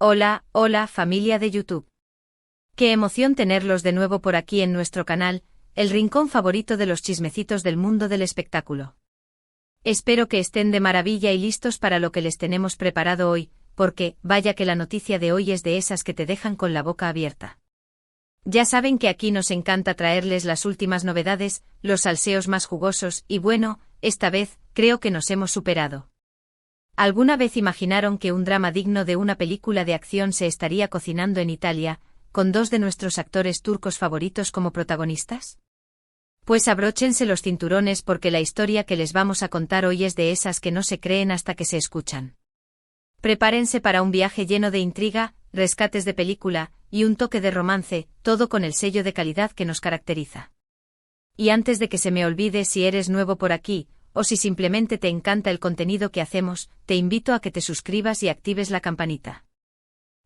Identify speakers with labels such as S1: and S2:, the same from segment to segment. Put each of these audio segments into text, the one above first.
S1: Hola, hola familia de YouTube. Qué emoción tenerlos de nuevo por aquí en nuestro canal, el rincón favorito de los chismecitos del mundo del espectáculo. Espero que estén de maravilla y listos para lo que les tenemos preparado hoy, porque, vaya que la noticia de hoy es de esas que te dejan con la boca abierta. Ya saben que aquí nos encanta traerles las últimas novedades, los salseos más jugosos y bueno, esta vez, creo que nos hemos superado. ¿Alguna vez imaginaron que un drama digno de una película de acción se estaría cocinando en Italia, con dos de nuestros actores turcos favoritos como protagonistas? Pues abróchense los cinturones porque la historia que les vamos a contar hoy es de esas que no se creen hasta que se escuchan. Prepárense para un viaje lleno de intriga, rescates de película, y un toque de romance, todo con el sello de calidad que nos caracteriza. Y antes de que se me olvide, si eres nuevo por aquí, o si simplemente te encanta el contenido que hacemos, te invito a que te suscribas y actives la campanita.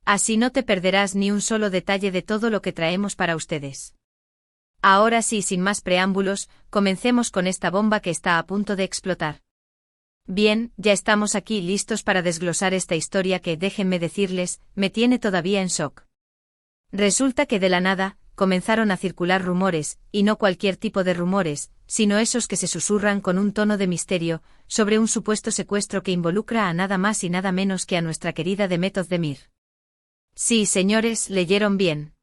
S1: Así no te perderás ni un solo detalle de todo lo que traemos para ustedes. Ahora sí, sin más preámbulos, comencemos con esta bomba que está a punto de explotar. Bien, ya estamos aquí listos para desglosar esta historia que, déjenme decirles, me tiene todavía en shock. Resulta que de la nada, comenzaron a circular rumores, y no cualquier tipo de rumores, sino esos que se susurran con un tono de misterio, sobre un supuesto secuestro que involucra a nada más y nada menos que a nuestra querida Demet Özdemir. Sí, señores, leyeron bien.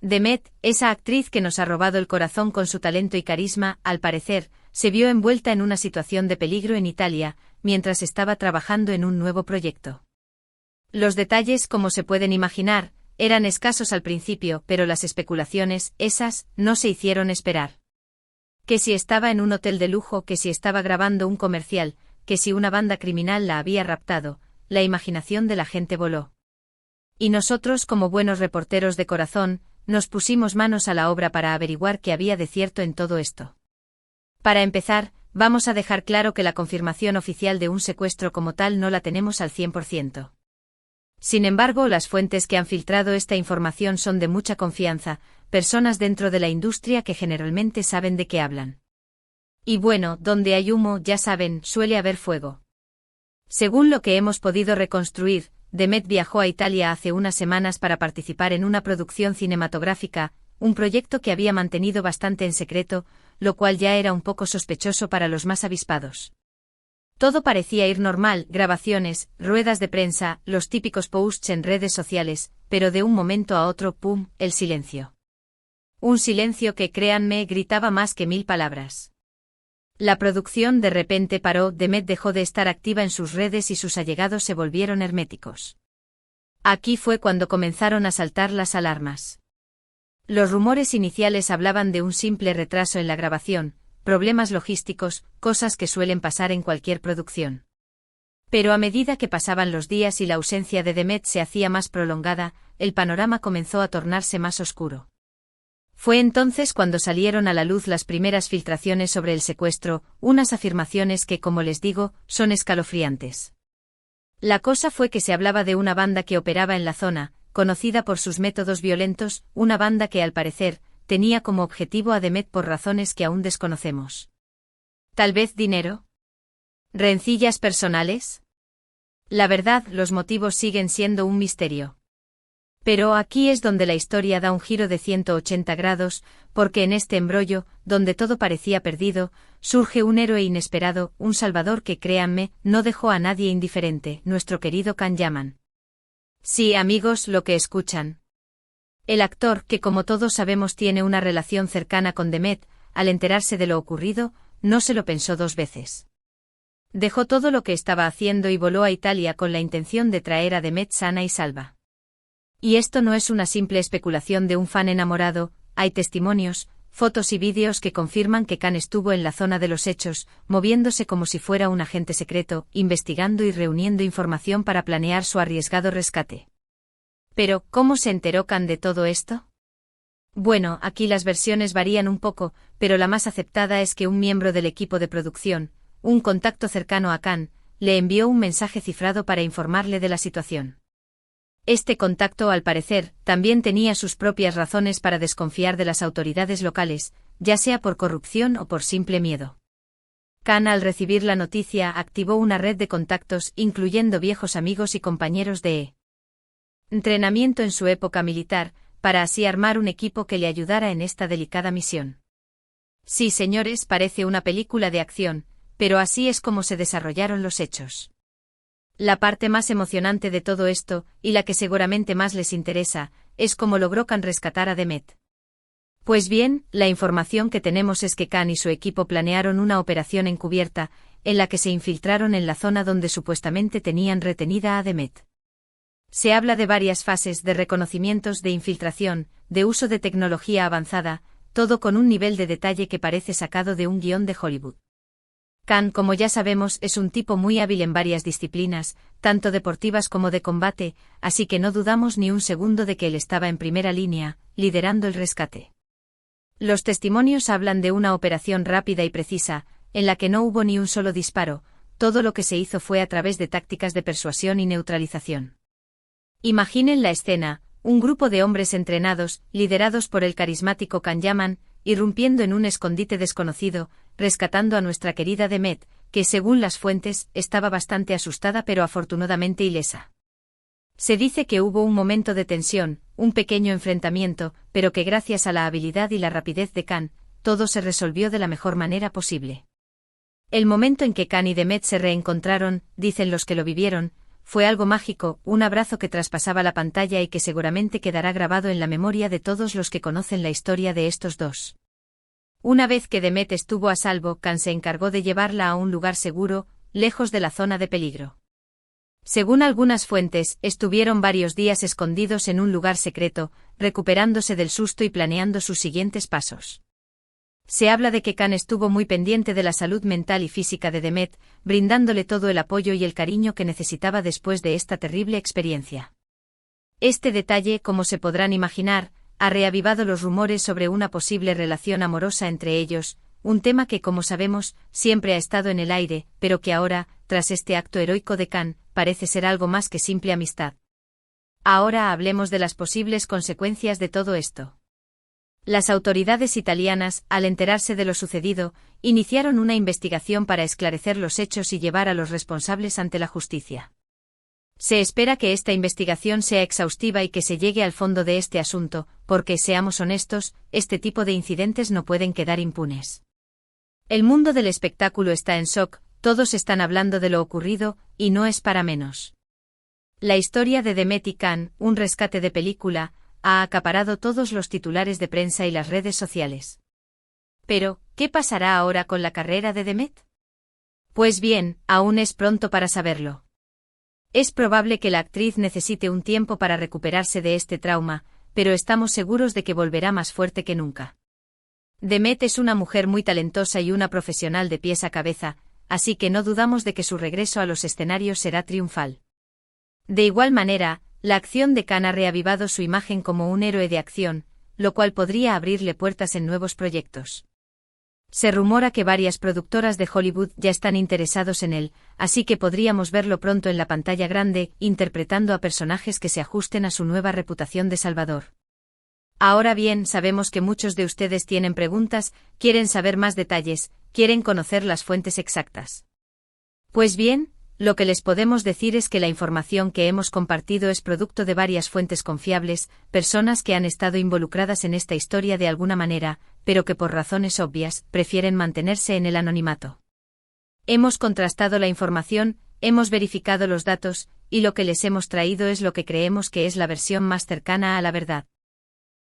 S1: Demet, esa actriz que nos ha robado el corazón con su talento y carisma, al parecer, se vio envuelta en una situación de peligro en Italia, mientras estaba trabajando en un nuevo proyecto. Los detalles, como se pueden imaginar, eran escasos al principio, pero las especulaciones, esas, no se hicieron esperar. Que si estaba en un hotel de lujo, que si estaba grabando un comercial, que si una banda criminal la había raptado, la imaginación de la gente voló. Y nosotros, como buenos reporteros de corazón, nos pusimos manos a la obra para averiguar qué había de cierto en todo esto. Para empezar, vamos a dejar claro que la confirmación oficial de un secuestro como tal no la tenemos al 100%. Sin embargo, las fuentes que han filtrado esta información son de mucha confianza, personas dentro de la industria que generalmente saben de qué hablan. Y bueno, donde hay humo, ya saben, suele haber fuego. Según lo que hemos podido reconstruir, Demet viajó a Italia hace unas semanas para participar en una producción cinematográfica, un proyecto que había mantenido bastante en secreto, lo cual ya era un poco sospechoso para los más avispados. Todo parecía ir normal, grabaciones, ruedas de prensa, los típicos posts en redes sociales, pero de un momento a otro, ¡pum!, el silencio. Un silencio que, créanme, gritaba más que 1000 palabras. La producción de repente paró, Demet dejó de estar activa en sus redes y sus allegados se volvieron herméticos. Aquí fue cuando comenzaron a saltar las alarmas. Los rumores iniciales hablaban de un simple retraso en la grabación, problemas logísticos, cosas que suelen pasar en cualquier producción. Pero a medida que pasaban los días y la ausencia de Demet se hacía más prolongada, el panorama comenzó a tornarse más oscuro. Fue entonces cuando salieron a la luz las primeras filtraciones sobre el secuestro, unas afirmaciones que, como les digo, son escalofriantes. La cosa fue que se hablaba de una banda que operaba en la zona, conocida por sus métodos violentos, una banda que al parecer, tenía como objetivo a Demet por razones que aún desconocemos. ¿Tal vez dinero? ¿Rencillas personales? La verdad, los motivos siguen siendo un misterio. Pero aquí es donde la historia da un giro de 180 grados, porque en este embrollo, donde todo parecía perdido, surge un héroe inesperado, un salvador que, créanme, no dejó a nadie indiferente, nuestro querido Can Yaman. Sí, amigos, lo que escuchan. El actor, que como todos sabemos tiene una relación cercana con Demet, al enterarse de lo ocurrido, no se lo pensó dos veces. Dejó todo lo que estaba haciendo y voló a Italia con la intención de traer a Demet sana y salva. Y esto no es una simple especulación de un fan enamorado, hay testimonios, fotos y vídeos que confirman que Can estuvo en la zona de los hechos, moviéndose como si fuera un agente secreto, investigando y reuniendo información para planear su arriesgado rescate. Pero, ¿cómo se enteró Can de todo esto? Bueno, aquí las versiones varían un poco, pero la más aceptada es que un miembro del equipo de producción, un contacto cercano a Can, le envió un mensaje cifrado para informarle de la situación. Este contacto, al parecer, también tenía sus propias razones para desconfiar de las autoridades locales, ya sea por corrupción o por simple miedo. Can, al recibir la noticia, activó una red de contactos, incluyendo viejos amigos y compañeros de entrenamiento en su época militar, para así armar un equipo que le ayudara en esta delicada misión. Sí, señores, parece una película de acción, pero así es como se desarrollaron los hechos. La parte más emocionante de todo esto, y la que seguramente más les interesa, es cómo logró Khan rescatar a Demet. Pues bien, la información que tenemos es que Khan y su equipo planearon una operación encubierta, en la que se infiltraron en la zona donde supuestamente tenían retenida a Demet. Se habla de varias fases de reconocimientos de infiltración, de uso de tecnología avanzada, todo con un nivel de detalle que parece sacado de un guión de Hollywood. Khan, como ya sabemos, es un tipo muy hábil en varias disciplinas, tanto deportivas como de combate, así que no dudamos ni un segundo de que él estaba en primera línea, liderando el rescate. Los testimonios hablan de una operación rápida y precisa, en la que no hubo ni un solo disparo, todo lo que se hizo fue a través de tácticas de persuasión y neutralización. Imaginen la escena, un grupo de hombres entrenados, liderados por el carismático Khan Yaman, irrumpiendo en un escondite desconocido, rescatando a nuestra querida Demet, que según las fuentes, estaba bastante asustada pero afortunadamente ilesa. Se dice que hubo un momento de tensión, un pequeño enfrentamiento, pero que gracias a la habilidad y la rapidez de Khan, todo se resolvió de la mejor manera posible. El momento en que Khan y Demet se reencontraron, dicen los que lo vivieron, fue algo mágico, un abrazo que traspasaba la pantalla y que seguramente quedará grabado en la memoria de todos los que conocen la historia de estos dos. Una vez que Demet estuvo a salvo, Khan se encargó de llevarla a un lugar seguro, lejos de la zona de peligro. Según algunas fuentes, estuvieron varios días escondidos en un lugar secreto, recuperándose del susto y planeando sus siguientes pasos. Se habla de que Khan estuvo muy pendiente de la salud mental y física de Demet, brindándole todo el apoyo y el cariño que necesitaba después de esta terrible experiencia. Este detalle, como se podrán imaginar, ha reavivado los rumores sobre una posible relación amorosa entre ellos, un tema que, como sabemos, siempre ha estado en el aire, pero que ahora, tras este acto heroico de Khan, parece ser algo más que simple amistad. Ahora hablemos de las posibles consecuencias de todo esto. Las autoridades italianas, al enterarse de lo sucedido, iniciaron una investigación para esclarecer los hechos y llevar a los responsables ante la justicia. Se espera que esta investigación sea exhaustiva y que se llegue al fondo de este asunto, porque, seamos honestos, este tipo de incidentes no pueden quedar impunes. El mundo del espectáculo está en shock, todos están hablando de lo ocurrido, y no es para menos. La historia de Demet y Khan, un rescate de película, ha acaparado todos los titulares de prensa y las redes sociales. Pero, ¿qué pasará ahora con la carrera de Demet? Pues bien, aún es pronto para saberlo. Es probable que la actriz necesite un tiempo para recuperarse de este trauma, pero estamos seguros de que volverá más fuerte que nunca. Demet es una mujer muy talentosa y una profesional de pies a cabeza, así que no dudamos de que su regreso a los escenarios será triunfal. De igual manera, la acción de Khan ha reavivado su imagen como un héroe de acción, lo cual podría abrirle puertas en nuevos proyectos. Se rumora que varias productoras de Hollywood ya están interesados en él, así que podríamos verlo pronto en la pantalla grande, interpretando a personajes que se ajusten a su nueva reputación de salvador. Ahora bien, sabemos que muchos de ustedes tienen preguntas, quieren saber más detalles, quieren conocer las fuentes exactas. Pues bien, lo que les podemos decir es que la información que hemos compartido es producto de varias fuentes confiables, personas que han estado involucradas en esta historia de alguna manera, pero que por razones obvias, prefieren mantenerse en el anonimato. Hemos contrastado la información, hemos verificado los datos, y lo que les hemos traído es lo que creemos que es la versión más cercana a la verdad.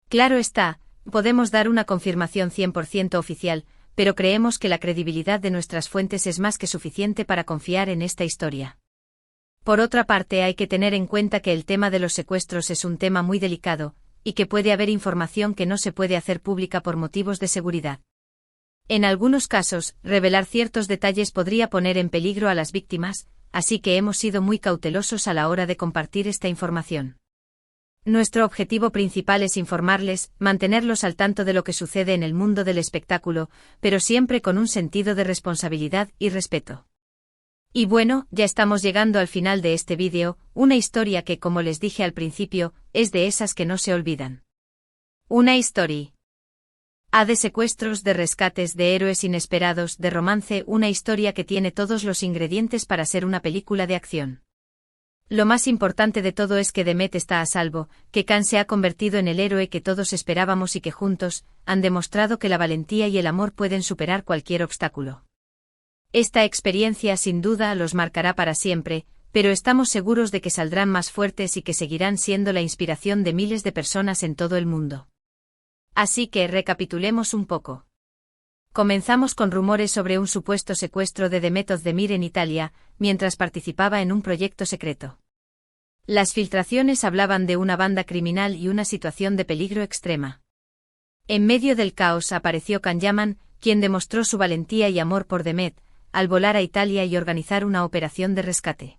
S1: Claro está, podemos dar una confirmación 100% oficial, pero creemos que la credibilidad de nuestras fuentes es más que suficiente para confiar en esta historia. Por otra parte, hay que tener en cuenta que el tema de los secuestros es un tema muy delicado, y que puede haber información que no se puede hacer pública por motivos de seguridad. En algunos casos, revelar ciertos detalles podría poner en peligro a las víctimas, así que hemos sido muy cautelosos a la hora de compartir esta información. Nuestro objetivo principal es informarles, mantenerlos al tanto de lo que sucede en el mundo del espectáculo, pero siempre con un sentido de responsabilidad y respeto. Y bueno, ya estamos llegando al final de este vídeo, una historia que, como les dije al principio, es de esas que no se olvidan. Una historia. De secuestros, de rescates, de héroes inesperados, de romance, una historia que tiene todos los ingredientes para ser una película de acción. Lo más importante de todo es que Demet está a salvo, que Khan se ha convertido en el héroe que todos esperábamos y que juntos, han demostrado que la valentía y el amor pueden superar cualquier obstáculo. Esta experiencia sin duda los marcará para siempre, pero estamos seguros de que saldrán más fuertes y que seguirán siendo la inspiración de miles de personas en todo el mundo. Así que recapitulemos un poco. Comenzamos con rumores sobre un supuesto secuestro de Demet Özdemir en Italia, mientras participaba en un proyecto secreto. Las filtraciones hablaban de una banda criminal y una situación de peligro extrema. En medio del caos apareció Can Yaman, quien demostró su valentía y amor por Demet, al volar a Italia y organizar una operación de rescate.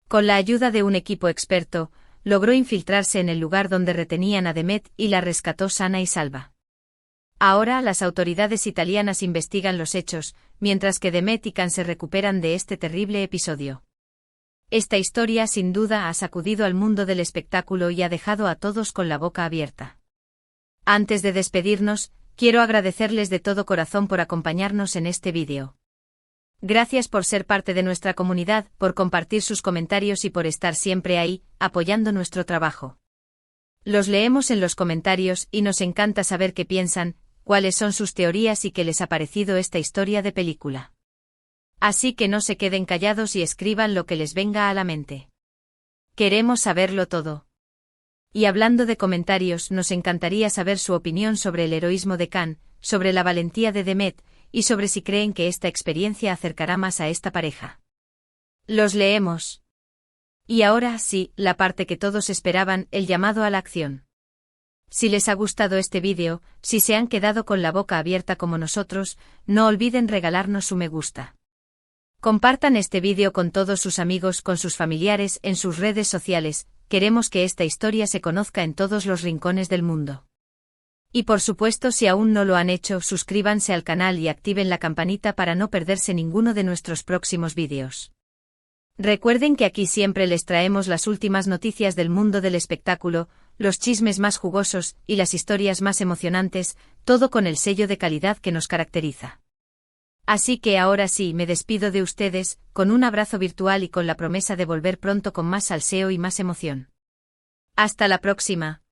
S1: Con la ayuda de un equipo experto, logró infiltrarse en el lugar donde retenían a Demet y la rescató sana y salva. Ahora las autoridades italianas investigan los hechos, mientras que Demet y Can se recuperan de este terrible episodio. Esta historia sin duda ha sacudido al mundo del espectáculo y ha dejado a todos con la boca abierta. Antes de despedirnos, quiero agradecerles de todo corazón por acompañarnos en este vídeo. Gracias por ser parte de nuestra comunidad, por compartir sus comentarios y por estar siempre ahí, apoyando nuestro trabajo. Los leemos en los comentarios y nos encanta saber qué piensan, cuáles son sus teorías y qué les ha parecido esta historia de película. Así que no se queden callados y escriban lo que les venga a la mente. Queremos saberlo todo. Y hablando de comentarios, nos encantaría saber su opinión sobre el heroísmo de Khan, sobre la valentía de Demet, y sobre si creen que esta experiencia acercará más a esta pareja. Los leemos. Y ahora sí, la parte que todos esperaban, el llamado a la acción. Si les ha gustado este vídeo, si se han quedado con la boca abierta como nosotros, no olviden regalarnos su me gusta. Compartan este vídeo con todos sus amigos, con sus familiares, en sus redes sociales, queremos que esta historia se conozca en todos los rincones del mundo. Y por supuesto, si aún no lo han hecho, suscríbanse al canal y activen la campanita para no perderse ninguno de nuestros próximos vídeos. Recuerden que aquí siempre les traemos las últimas noticias del mundo del espectáculo, los chismes más jugosos y las historias más emocionantes, todo con el sello de calidad que nos caracteriza. Así que ahora sí, me despido de ustedes, con un abrazo virtual y con la promesa de volver pronto con más salseo y más emoción. Hasta la próxima.